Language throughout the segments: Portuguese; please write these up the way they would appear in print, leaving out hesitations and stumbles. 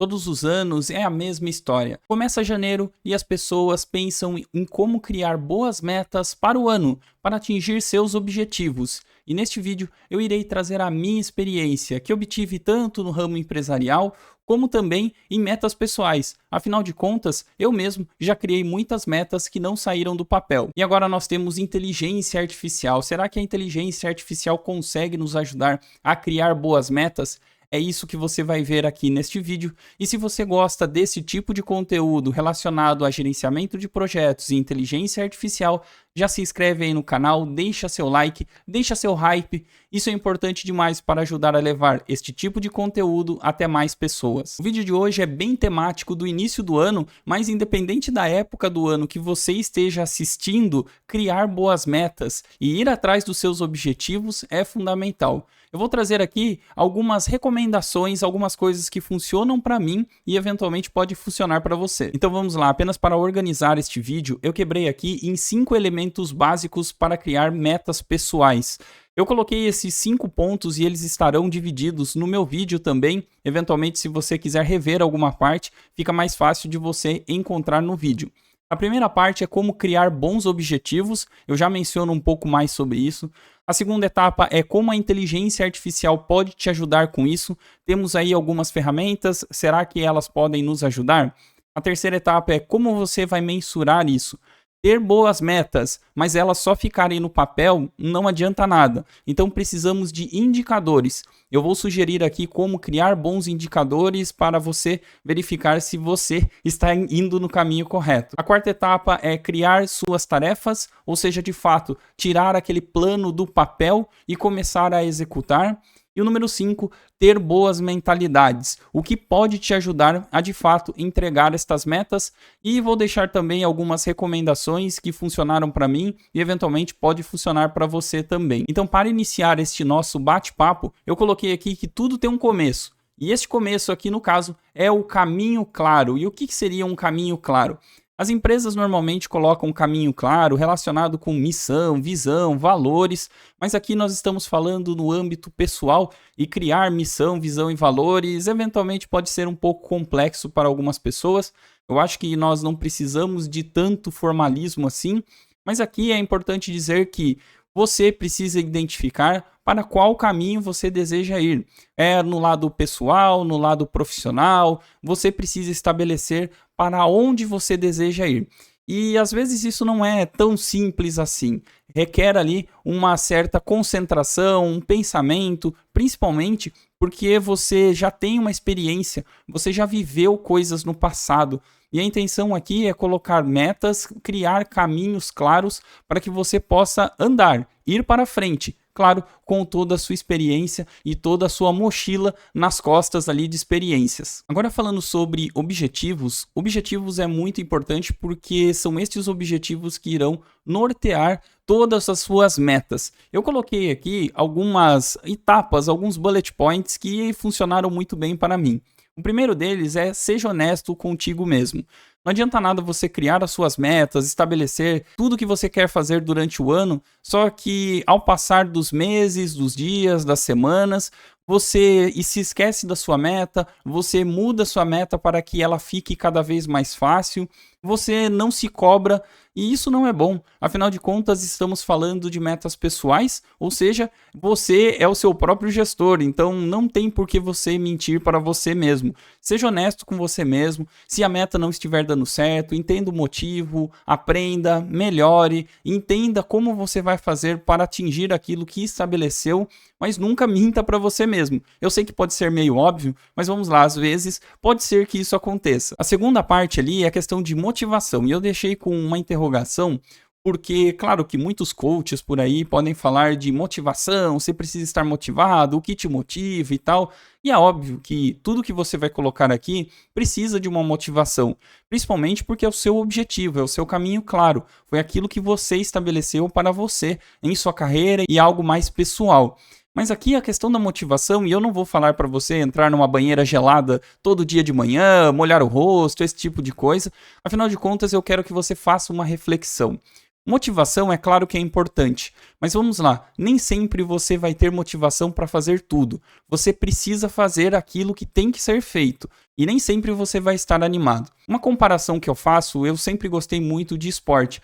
Todos os anos é a mesma história. Começa janeiro e as pessoas pensam em como criar boas metas para o ano, para atingir seus objetivos. E neste vídeo eu irei trazer a minha experiência, que obtive tanto no ramo empresarial, como também em metas pessoais. Afinal de contas, eu mesmo já criei muitas metas que não saíram do papel. E agora nós temos inteligência artificial. Será que a inteligência artificial consegue nos ajudar a criar boas metas? É isso que você vai ver aqui neste vídeo. E se você gosta desse tipo de conteúdo relacionado a gerenciamento de projetos e inteligência artificial, já se inscreve aí no canal, deixa seu like, deixa seu hype. Isso é importante demais para ajudar a levar este tipo de conteúdo até mais pessoas. O vídeo de hoje é bem temático do início do ano, mas independente da época do ano que você esteja assistindo, criar boas metas e ir atrás dos seus objetivos é fundamental. Eu vou trazer aqui algumas recomendações, algumas coisas que funcionam para mim e eventualmente pode funcionar para você. Então vamos lá, apenas para organizar este vídeo, eu quebrei aqui em 5 elementos básicos para criar metas pessoais. Eu coloquei esses 5 pontos e eles estarão divididos no meu vídeo também. Eventualmente, se você quiser rever alguma parte, fica mais fácil de você encontrar no vídeo. A primeira parte é como criar bons objetivos, eu já menciono um pouco mais sobre isso. A segunda etapa é como a inteligência artificial pode te ajudar com isso. Temos aí algumas ferramentas, será que elas podem nos ajudar? A terceira etapa é como você vai mensurar isso. Ter boas metas, mas elas só ficarem no papel não adianta nada. Então precisamos de indicadores. Eu vou sugerir aqui como criar bons indicadores para você verificar se você está indo no caminho correto. A quarta etapa é criar suas tarefas, ou seja, de fato, tirar aquele plano do papel e começar a executar. E o número 5, ter boas mentalidades, o que pode te ajudar a de fato entregar estas metas. E vou deixar também algumas recomendações que funcionaram para mim e eventualmente pode funcionar para você também. Então, para iniciar este nosso bate-papo, eu coloquei aqui que tudo tem um começo. E este começo aqui, no caso, é o caminho claro. E o que seria um caminho claro? As empresas normalmente colocam um caminho claro relacionado com missão, visão, valores, mas aqui nós estamos falando no âmbito pessoal e criar missão, visão e valores eventualmente pode ser um pouco complexo para algumas pessoas. Eu acho que nós não precisamos de tanto formalismo assim, mas aqui é importante dizer que você precisa identificar para qual caminho você deseja ir. É no lado pessoal, no lado profissional, você precisa estabelecer para onde você deseja ir. E às vezes isso não é tão simples assim. Requer ali uma certa concentração, um pensamento, principalmente porque você já tem uma experiência, você já viveu coisas no passado. E a intenção aqui é colocar metas, criar caminhos claros para que você possa andar, ir para frente. Claro, com toda a sua experiência e toda a sua mochila nas costas ali de experiências. Agora falando sobre objetivos, objetivos é muito importante porque são estes objetivos que irão nortear todas as suas metas. Eu coloquei aqui algumas etapas, alguns bullet points que funcionaram muito bem para mim. O primeiro deles é seja honesto contigo mesmo. Não adianta nada você criar as suas metas, estabelecer tudo o que você quer fazer durante o ano, só que ao passar dos meses, dos dias, das semanas, você se esquece da sua meta, você muda a sua meta para que ela fique cada vez mais fácil, você não se cobra e isso não é bom. Afinal de contas, estamos falando de metas pessoais, ou seja, você é o seu próprio gestor, então não tem por que você mentir para você mesmo. Seja honesto com você mesmo, se a meta não estiver dando certo, entenda o motivo, aprenda, melhore, entenda como você vai fazer para atingir aquilo que estabeleceu, mas nunca minta para você mesmo. Eu sei que pode ser meio óbvio, mas vamos lá, às vezes pode ser que isso aconteça. A segunda parte ali é a questão de motivação, e eu deixei com uma interrogação, porque, claro que muitos coaches por aí podem falar de motivação, você precisa estar motivado, o que te motiva e tal. E é óbvio que tudo que você vai colocar aqui precisa de uma motivação, principalmente porque é o seu objetivo, é o seu caminho claro. Foi aquilo que você estabeleceu para você em sua carreira e algo mais pessoal. Mas aqui a questão da motivação, e eu não vou falar para você entrar numa banheira gelada todo dia de manhã, molhar o rosto, esse tipo de coisa. Afinal de contas, eu quero que você faça uma reflexão. Motivação é claro que é importante, mas vamos lá, nem sempre você vai ter motivação para fazer tudo. Você precisa fazer aquilo que tem que ser feito e nem sempre você vai estar animado. Uma comparação que eu faço, eu sempre gostei muito de esporte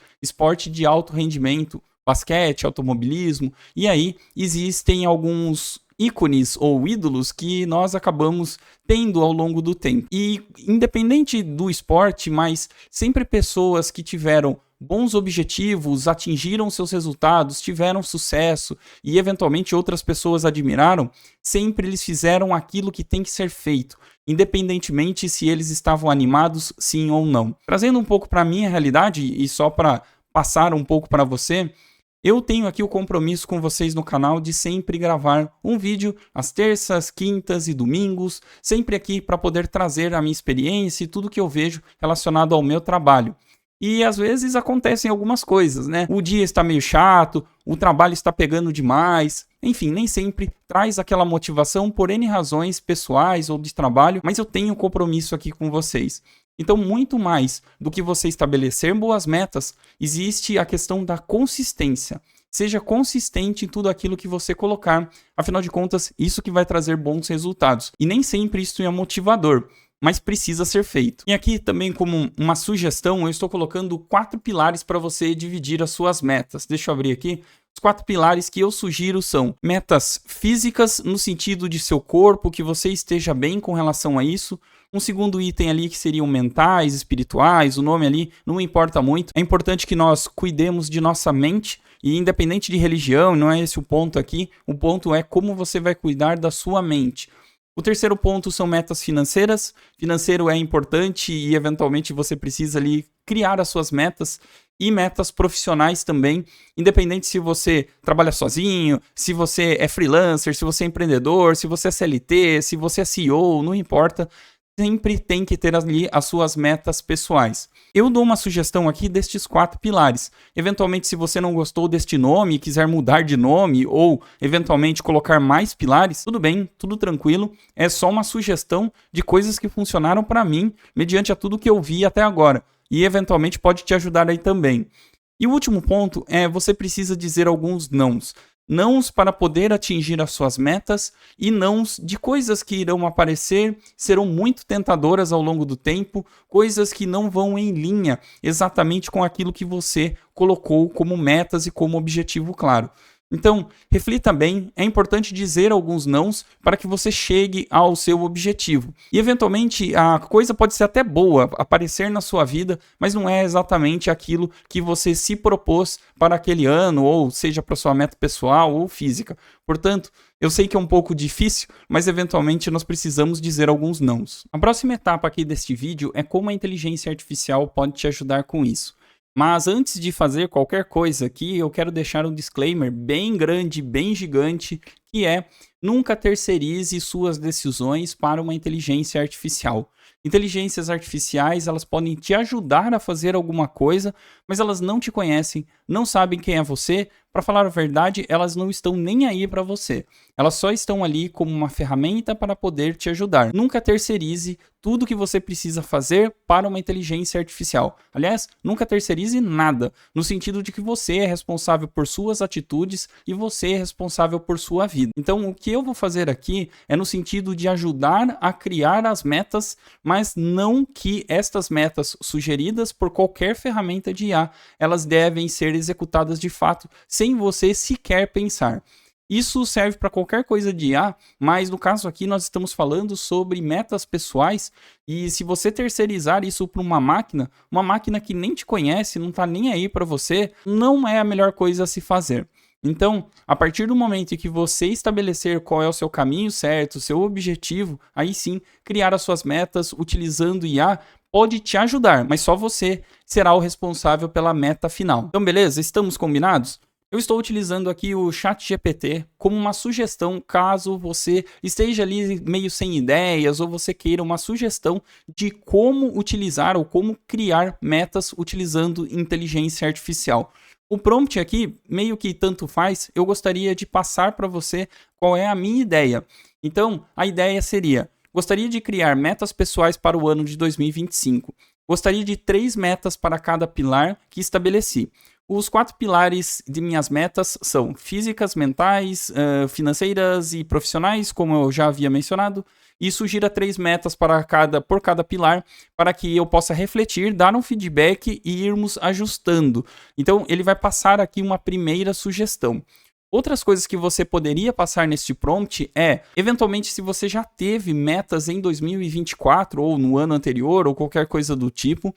de alto rendimento, basquete, automobilismo, e aí existem alguns ícones ou ídolos que nós acabamos tendo ao longo do tempo. E independente do esporte, mas sempre pessoas que tiveram bons objetivos, atingiram seus resultados, tiveram sucesso e eventualmente outras pessoas admiraram, sempre eles fizeram aquilo que tem que ser feito, independentemente se eles estavam animados, sim ou não. Trazendo um pouco para a minha realidade e só para passar um pouco para você, eu tenho aqui o compromisso com vocês no canal de sempre gravar um vídeo às terças, quintas e domingos, sempre aqui para poder trazer a minha experiência e tudo que eu vejo relacionado ao meu trabalho. E às vezes acontecem algumas coisas, né? O dia está meio chato, o trabalho está pegando demais, enfim, nem sempre traz aquela motivação por N razões pessoais ou de trabalho, mas eu tenho um compromisso aqui com vocês. Então, muito mais do que você estabelecer boas metas, existe a questão da consistência. Seja consistente em tudo aquilo que você colocar, afinal de contas, isso que vai trazer bons resultados. E nem sempre isso é motivador, mas precisa ser feito. E aqui também como uma sugestão, eu estou colocando 4 pilares para você dividir as suas metas. Deixa eu abrir aqui. Os 4 pilares que eu sugiro são metas físicas, no sentido de seu corpo, que você esteja bem com relação a isso. Um segundo item ali que seriam mentais, espirituais, o nome ali não importa muito. É importante que nós cuidemos de nossa mente e independente de religião, não é esse o ponto aqui. O ponto é como você vai cuidar da sua mente. O terceiro ponto são metas financeiras. Financeiro é importante e eventualmente você precisa ali criar as suas metas e metas profissionais também, independente se você trabalha sozinho, se você é freelancer, se você é empreendedor, se você é CLT, se você é CEO, não importa. Sempre tem que ter ali as suas metas pessoais. Eu dou uma sugestão aqui destes 4 pilares. Eventualmente, se você não gostou deste nome e quiser mudar de nome ou eventualmente colocar mais pilares, tudo bem, tudo tranquilo. É só uma sugestão de coisas que funcionaram para mim, mediante a tudo que eu vi até agora. E eventualmente pode te ajudar aí também. E o último ponto é você precisa dizer alguns nãos. Nãos para poder atingir as suas metas e nãos de coisas que irão aparecer, serão muito tentadoras ao longo do tempo, coisas que não vão em linha exatamente com aquilo que você colocou como metas e como objetivo claro. Então, reflita bem, é importante dizer alguns nãos para que você chegue ao seu objetivo. E eventualmente a coisa pode ser até boa, aparecer na sua vida, mas não é exatamente aquilo que você se propôs para aquele ano, ou seja, para sua meta pessoal ou física. Portanto, eu sei que é um pouco difícil, mas eventualmente nós precisamos dizer alguns nãos. A próxima etapa aqui deste vídeo é como a inteligência artificial pode te ajudar com isso. Mas antes de fazer qualquer coisa aqui, eu quero deixar um disclaimer bem grande, bem gigante, que é: nunca terceirize suas decisões para uma inteligência artificial. Inteligências artificiais, elas podem te ajudar a fazer alguma coisa, mas elas não te conhecem, não sabem quem é você. Para falar a verdade, elas não estão nem aí para você. Elas só estão ali como uma ferramenta para poder te ajudar. Nunca terceirize tudo que você precisa fazer para uma inteligência artificial. Aliás, nunca terceirize nada, no sentido de que você é responsável por suas atitudes e você é responsável por sua vida. Então, o que eu vou fazer aqui é no sentido de ajudar a criar as metas, mas não que estas metas sugeridas por qualquer ferramenta de IA, elas devem ser executadas de fato, sem você sequer pensar. Isso serve para qualquer coisa de IA, mas no caso aqui nós estamos falando sobre metas pessoais, e se você terceirizar isso para uma máquina que nem te conhece, não está nem aí para você, não é a melhor coisa a se fazer. Então, a partir do momento em que você estabelecer qual é o seu caminho certo, o seu objetivo, aí sim, criar as suas metas utilizando IA pode te ajudar, mas só você será o responsável pela meta final. Então, beleza? Estamos combinados? Eu estou utilizando aqui o ChatGPT como uma sugestão caso você esteja ali meio sem ideias ou você queira uma sugestão de como utilizar ou como criar metas utilizando inteligência artificial. O prompt aqui, meio que tanto faz, eu gostaria de passar para você qual é a minha ideia. Então, a ideia seria: gostaria de criar metas pessoais para o ano de 2025. Gostaria de 3 metas para cada pilar que estabeleci. Os 4 pilares de minhas metas são físicas, mentais, financeiras e profissionais, como eu já havia mencionado. Isso gira 3 metas por cada pilar, para que eu possa refletir, dar um feedback e irmos ajustando. Então, ele vai passar aqui uma primeira sugestão. Outras coisas que você poderia passar neste prompt é, eventualmente, se você já teve metas em 2024 ou no ano anterior ou qualquer coisa do tipo,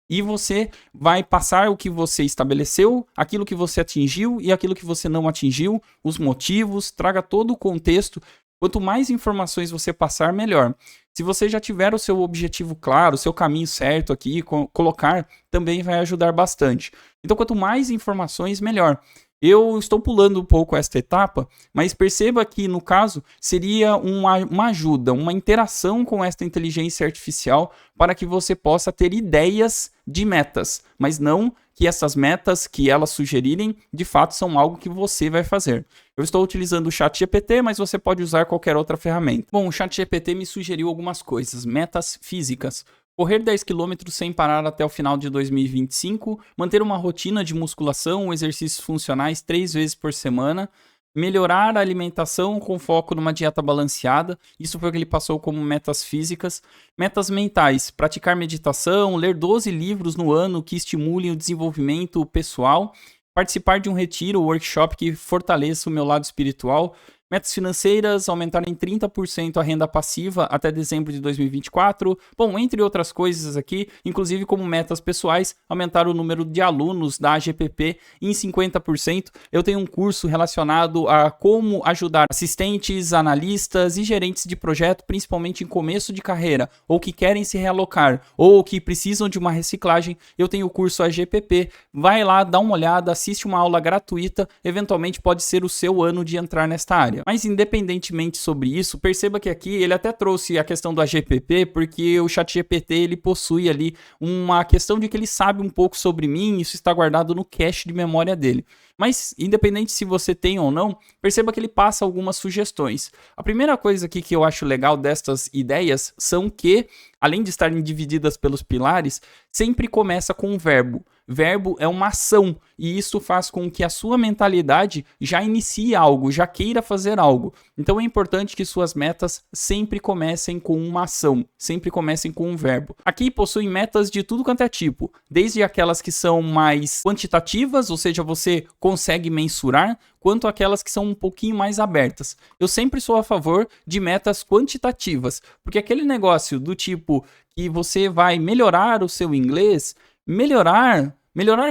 e você vai passar o que você estabeleceu, aquilo que você atingiu e aquilo que você não atingiu, os motivos, traga todo o contexto. Quanto mais informações você passar, melhor. Se você já tiver o seu objetivo claro, o seu caminho certo aqui, colocar, também vai ajudar bastante. Então, quanto mais informações, melhor. Eu estou pulando um pouco esta etapa, mas perceba que, no caso, seria uma ajuda, uma interação com esta inteligência artificial para que você possa ter ideias de metas, mas não que essas metas que elas sugerirem, de fato, são algo que você vai fazer. Eu estou utilizando o ChatGPT, mas você pode usar qualquer outra ferramenta. Bom, o ChatGPT me sugeriu algumas coisas, metas físicas. Correr 10 km sem parar até o final de 2025, manter uma rotina de musculação, exercícios funcionais 3 vezes por semana, melhorar a alimentação com foco numa dieta balanceada, isso foi o que ele passou como metas físicas. Metas mentais, praticar meditação, ler 12 livros no ano que estimulem o desenvolvimento pessoal, participar de um retiro ou workshop que fortaleça o meu lado espiritual. Metas financeiras, aumentar em 30% a renda passiva até dezembro de 2024. Bom, entre outras coisas aqui, inclusive como metas pessoais, aumentar o número de alunos da AGPP em 50%. Eu tenho um curso relacionado a como ajudar assistentes, analistas e gerentes de projeto, principalmente em começo de carreira, ou que querem se realocar, ou que precisam de uma reciclagem. Eu tenho o curso AGPP. Vai lá, dá uma olhada, assiste uma aula gratuita. Eventualmente pode ser o seu ano de entrar nesta área. Mas independentemente sobre isso, perceba que aqui ele até trouxe a questão do AGPP, porque o ChatGPT ele possui ali uma questão de que ele sabe um pouco sobre mim, isso está guardado no cache de memória dele. Mas independente se você tem ou não, perceba que ele passa algumas sugestões. A primeira coisa aqui que eu acho legal destas ideias são que, além de estarem divididas pelos pilares, sempre começa com um verbo. Verbo é uma ação e isso faz com que a sua mentalidade já inicie algo, já queira fazer algo. Então é importante que suas metas sempre comecem com uma ação, sempre comecem com um verbo. Aqui possuem metas de tudo quanto é tipo, desde aquelas que são mais quantitativas, ou seja, você consegue mensurar, quanto aquelas que são um pouquinho mais abertas. Eu sempre sou a favor de metas quantitativas, porque aquele negócio do tipo que você vai melhorar o seu inglês, melhorar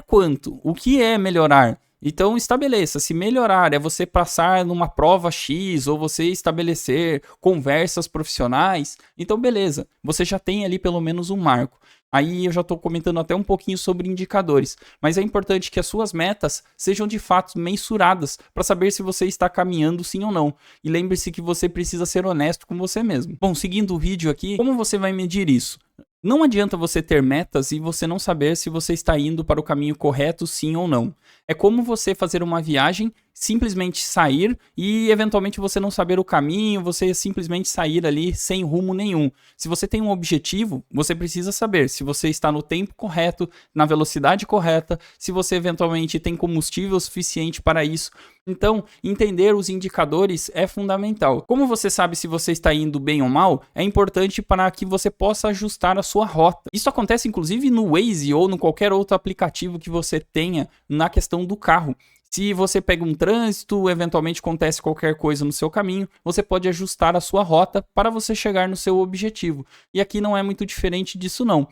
quanto? O que é melhorar? Então estabeleça, se melhorar é você passar numa prova X ou você estabelecer conversas profissionais, então beleza, você já tem ali pelo menos um marco. Aí eu já estou comentando até um pouquinho sobre indicadores, mas é importante que as suas metas sejam de fato mensuradas para saber se você está caminhando sim ou não. E lembre-se que você precisa ser honesto com você mesmo. Bom, seguindo o vídeo aqui, como você vai medir isso? Não adianta você ter metas e você não saber se você está indo para o caminho correto, sim ou não. É como você fazer uma viagem, simplesmente sair e eventualmente você não saber o caminho, você simplesmente sair ali sem rumo nenhum. Se você tem um objetivo, você precisa saber se você está no tempo correto, na velocidade correta, se você eventualmente tem combustível suficiente para isso. Então, entender os indicadores é fundamental. Como você sabe se você está indo bem ou mal, é importante para que você possa ajustar a sua rota. Isso acontece inclusive no Waze ou no qualquer outro aplicativo que você tenha na questão do carro. Se você pega um trânsito, eventualmente acontece qualquer coisa no seu caminho, você pode ajustar a sua rota para você chegar no seu objetivo. E aqui não é muito diferente disso não.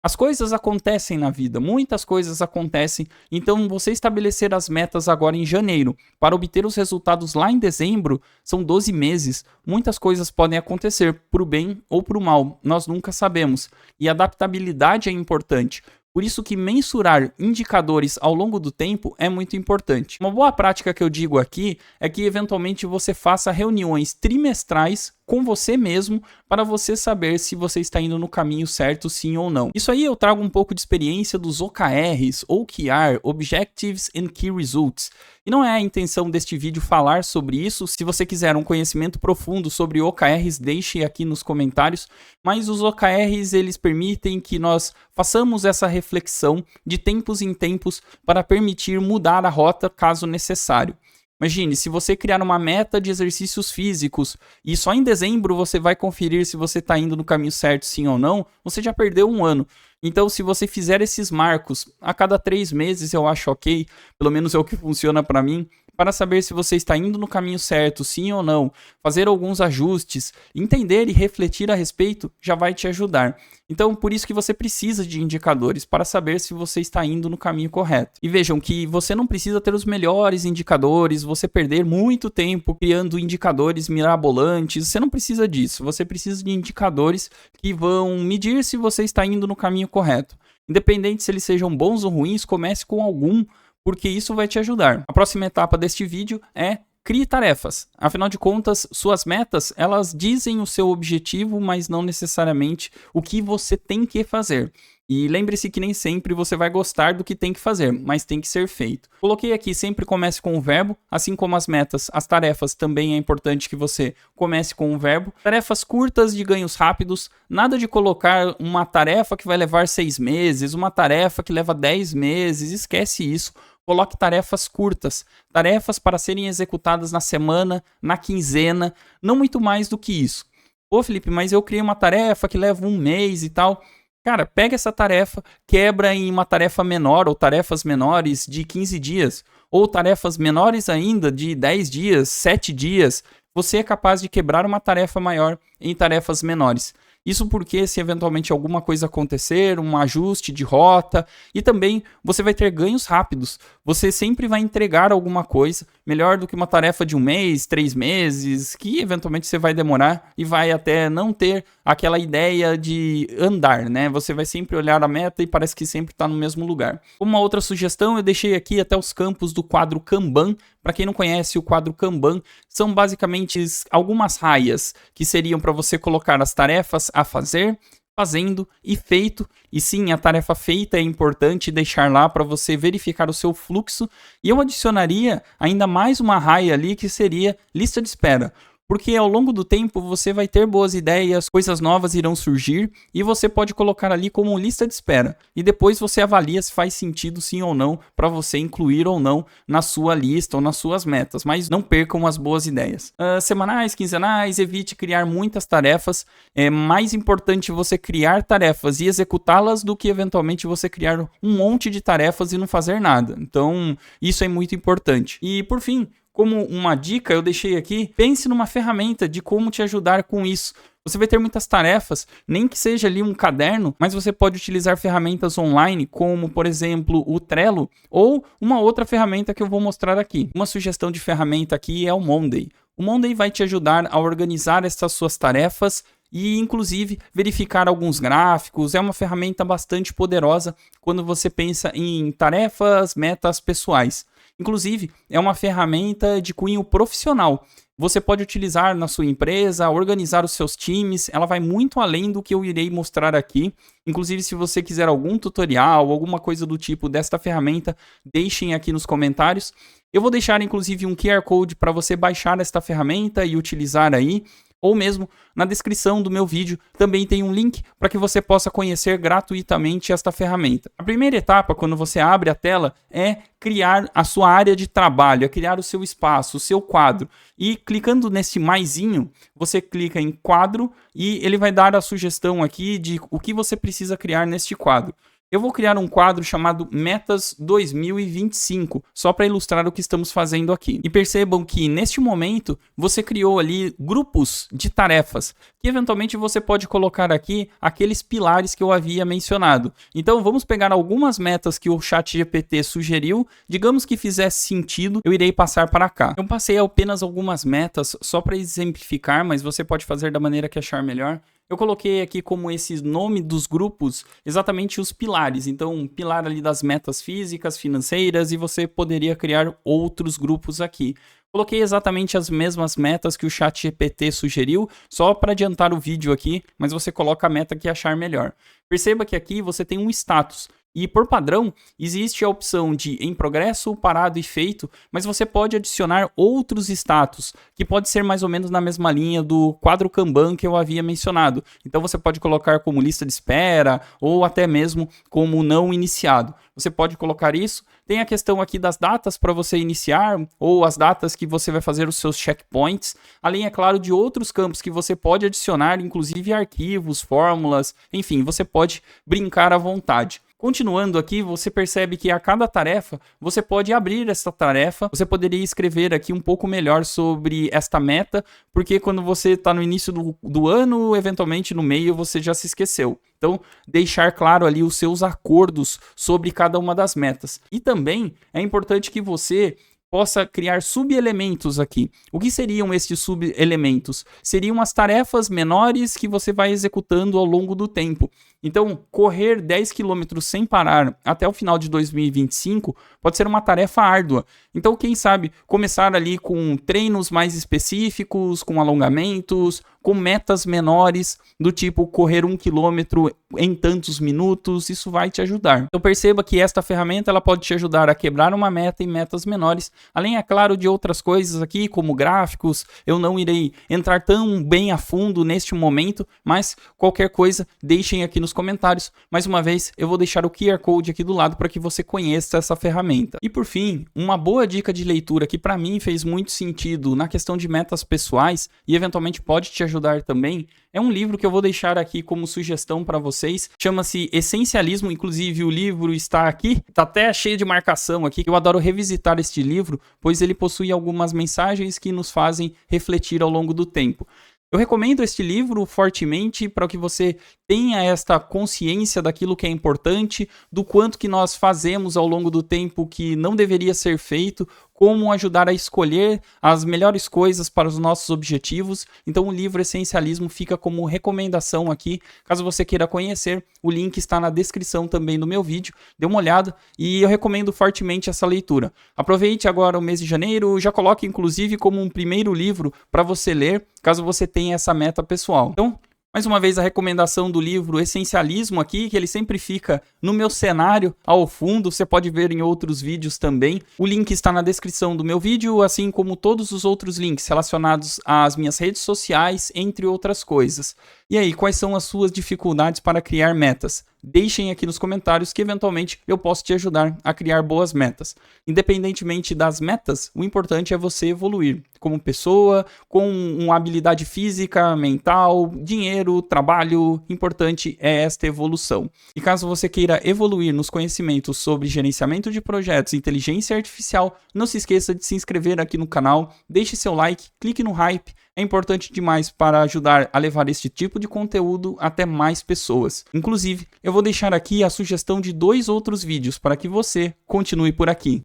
As coisas acontecem na vida, muitas coisas acontecem, então você estabelecer as metas agora em janeiro, para obter os resultados lá em dezembro, são 12 meses, muitas coisas podem acontecer, pro bem ou pro mal, nós nunca sabemos, e adaptabilidade é importante. Por isso que mensurar indicadores ao longo do tempo é muito importante. Uma boa prática que eu digo aqui é que eventualmente você faça reuniões trimestrais com você mesmo para você saber se você está indo no caminho certo, sim ou não. Isso aí eu trago um pouco de experiência dos OKRs, OKR, Objectives and Key Results. E não é a intenção deste vídeo falar sobre isso. Se você quiser um conhecimento profundo sobre OKRs, deixe aqui nos comentários. Mas os OKRs, eles permitem que nós façamos essa reflexão de tempos em tempos para permitir mudar a rota caso necessário. Imagine, se você criar uma meta de exercícios físicos e só em dezembro você vai conferir se você está indo no caminho certo, sim ou não, você já perdeu um ano. Então, se você fizer esses marcos a cada 3 meses, eu acho ok, pelo menos é o que funciona para mim, para saber se você está indo no caminho certo, sim ou não, fazer alguns ajustes, entender e refletir a respeito já vai te ajudar. Então, por isso que você precisa de indicadores, para saber se você está indo no caminho correto. E vejam que você não precisa ter os melhores indicadores, você perder muito tempo criando indicadores mirabolantes, você não precisa disso, você precisa de indicadores que vão medir se você está indo no caminho correto. Independente se eles sejam bons ou ruins, comece com algum, porque isso vai te ajudar. A próxima etapa deste vídeo é crie tarefas. Afinal de contas, suas metas, elas dizem o seu objetivo, mas não necessariamente o que você tem que fazer. E lembre-se que nem sempre você vai gostar do que tem que fazer, mas tem que ser feito. Coloquei aqui, sempre comece com o verbo, assim como as metas, as tarefas, também é importante que você comece com o verbo. Tarefas curtas de ganhos rápidos, nada de colocar uma tarefa que vai levar 6 meses, uma tarefa que leva 10 meses, esquece isso. Coloque tarefas curtas, tarefas para serem executadas na semana, na quinzena, não muito mais do que isso. Pô, Felipe, mas eu criei uma tarefa que leva 1 mês e tal. Cara, pega essa tarefa, quebra em uma tarefa menor ou tarefas menores de 15 dias, ou tarefas menores ainda de 10 dias, 7 dias. Você é capaz de quebrar uma tarefa maior em tarefas menores. Isso porque se eventualmente alguma coisa acontecer, um ajuste de rota, e também você vai ter ganhos rápidos. Você sempre vai entregar alguma coisa, melhor do que uma tarefa de 1 mês, 3 meses, que eventualmente você vai demorar e vai até não ter aquela ideia de andar, né? Você vai sempre olhar a meta e parece que sempre está no mesmo lugar. Uma outra sugestão, eu deixei aqui até os campos do quadro Kanban. Para quem não conhece, o quadro Kanban são basicamente algumas raias que seriam para você colocar as tarefas a fazer, fazendo e feito. E sim, a tarefa feita é importante deixar lá para você verificar o seu fluxo. E eu adicionaria ainda mais uma raia ali que seria lista de espera. Porque ao longo do tempo você vai ter boas ideias, coisas novas irão surgir e você pode colocar ali como lista de espera. E depois você avalia se faz sentido sim ou não para você incluir ou não na sua lista ou nas suas metas. Mas não percam as boas ideias. Semanais, quinzenais, evite criar muitas tarefas. É mais importante você criar tarefas e executá-las do que eventualmente você criar um monte de tarefas e não fazer nada. Então isso é muito importante. E por fim, como uma dica, eu deixei aqui, pense numa ferramenta de como te ajudar com isso. Você vai ter muitas tarefas, nem que seja ali um caderno, mas você pode utilizar ferramentas online, como, por exemplo, o Trello, ou uma outra ferramenta que eu vou mostrar aqui. Uma sugestão de ferramenta aqui é o Monday. O Monday vai te ajudar a organizar essas suas tarefas e, inclusive, verificar alguns gráficos. É uma ferramenta bastante poderosa quando você pensa em tarefas, metas pessoais. Inclusive, é uma ferramenta de cunho profissional. Você pode utilizar na sua empresa, organizar os seus times. Ela vai muito além do que eu irei mostrar aqui. Inclusive, se você quiser algum tutorial, alguma coisa do tipo desta ferramenta, deixem aqui nos comentários. Eu vou deixar, inclusive, um QR Code para você baixar esta ferramenta e utilizar aí. Ou mesmo na descrição do meu vídeo também tem um link para que você possa conhecer gratuitamente esta ferramenta. A primeira etapa, quando você abre a tela, é criar a sua área de trabalho, é criar o seu espaço, o seu quadro. E clicando nesse maisinho, você clica em quadro e ele vai dar a sugestão aqui de o que você precisa criar neste quadro. Eu vou criar um quadro chamado Metas 2025, só para ilustrar o que estamos fazendo aqui. E percebam que, neste momento, você criou ali grupos de tarefas, que eventualmente você pode colocar aqui aqueles pilares que eu havia mencionado. Então, vamos pegar algumas metas que o ChatGPT sugeriu, digamos que fizesse sentido, eu irei passar para cá. Eu passei apenas algumas metas só para exemplificar, mas você pode fazer da maneira que achar melhor. eu coloquei aqui como esse nome dos grupos exatamente os pilares. Então, um pilar ali das metas físicas, financeiras, e você poderia criar outros grupos aqui. Coloquei exatamente as mesmas metas que o ChatGPT sugeriu, só para adiantar o vídeo aqui, mas você coloca a meta que achar melhor. Perceba que aqui você tem um status. E por padrão, existe a opção de em progresso, parado e feito, mas você pode adicionar outros status, que pode ser mais ou menos na mesma linha do quadro Kanban que eu havia mencionado. Então você pode colocar como lista de espera ou até mesmo como não iniciado. Você pode colocar isso. Tem a questão aqui das datas para você iniciar ou as datas que você vai fazer os seus checkpoints. Além, é claro, de outros campos que você pode adicionar, inclusive arquivos, fórmulas, enfim, você pode brincar à vontade. Continuando aqui, você percebe que a cada tarefa, você pode abrir essa tarefa, você poderia escrever aqui um pouco melhor sobre esta meta, porque quando você está no início do ano, eventualmente no meio, você já se esqueceu. Então, deixar claro ali os seus acordos sobre cada uma das metas. E também é importante que você possa criar subelementos aqui. O que seriam estes subelementos? Seriam as tarefas menores que você vai executando ao longo do tempo. Então, correr 10 km sem parar até o final de 2025 pode ser uma tarefa árdua. Então, quem sabe, começar ali com treinos mais específicos, com alongamentos, com metas menores, do tipo correr 1 km em tantos minutos, isso vai te ajudar. Então, perceba que esta ferramenta ela pode te ajudar a quebrar uma meta em metas menores, além, é claro, de outras coisas aqui, como gráficos. Eu não irei entrar tão bem a fundo neste momento, mas qualquer coisa, deixem aqui nos comentários. Mais uma vez, eu vou deixar o QR Code aqui do lado para que você conheça essa ferramenta. E por fim, uma boa dica de leitura que para mim fez muito sentido na questão de metas pessoais e eventualmente pode te ajudar também, é um livro que eu vou deixar aqui como sugestão para vocês. Chama-se Essencialismo, inclusive o livro está aqui, está até cheio de marcação aqui. Eu adoro revisitar este livro, pois ele possui algumas mensagens que nos fazem refletir ao longo do tempo. Eu recomendo este livro fortemente para que você tenha esta consciência daquilo que é importante, do quanto que nós fazemos ao longo do tempo que não deveria ser feito, como ajudar a escolher as melhores coisas para os nossos objetivos. Então o livro Essencialismo fica como recomendação aqui. Caso você queira conhecer, o link está na descrição também do meu vídeo. Dê uma olhada e eu recomendo fortemente essa leitura. Aproveite agora o mês de janeiro, já coloque inclusive como um primeiro livro para você ler, caso você tenha essa meta pessoal. Então, mais uma vez a recomendação do livro Essencialismo aqui, que ele sempre fica no meu cenário ao fundo, você pode ver em outros vídeos também. O link está na descrição do meu vídeo, assim como todos os outros links relacionados às minhas redes sociais, entre outras coisas. E aí, quais são as suas dificuldades para criar metas? Deixem aqui nos comentários que eventualmente eu posso te ajudar a criar boas metas. Independentemente das metas, o importante é você evoluir como pessoa, com uma habilidade física, mental, dinheiro, trabalho. Importante é esta evolução. E caso você queira evoluir nos conhecimentos sobre gerenciamento de projetos e inteligência artificial, não se esqueça de se inscrever aqui no canal, deixe seu like, clique no hype. É importante demais para ajudar a levar este tipo de conteúdo até mais pessoas. Inclusive, eu vou deixar aqui a sugestão de 2 outros vídeos para que você continue por aqui.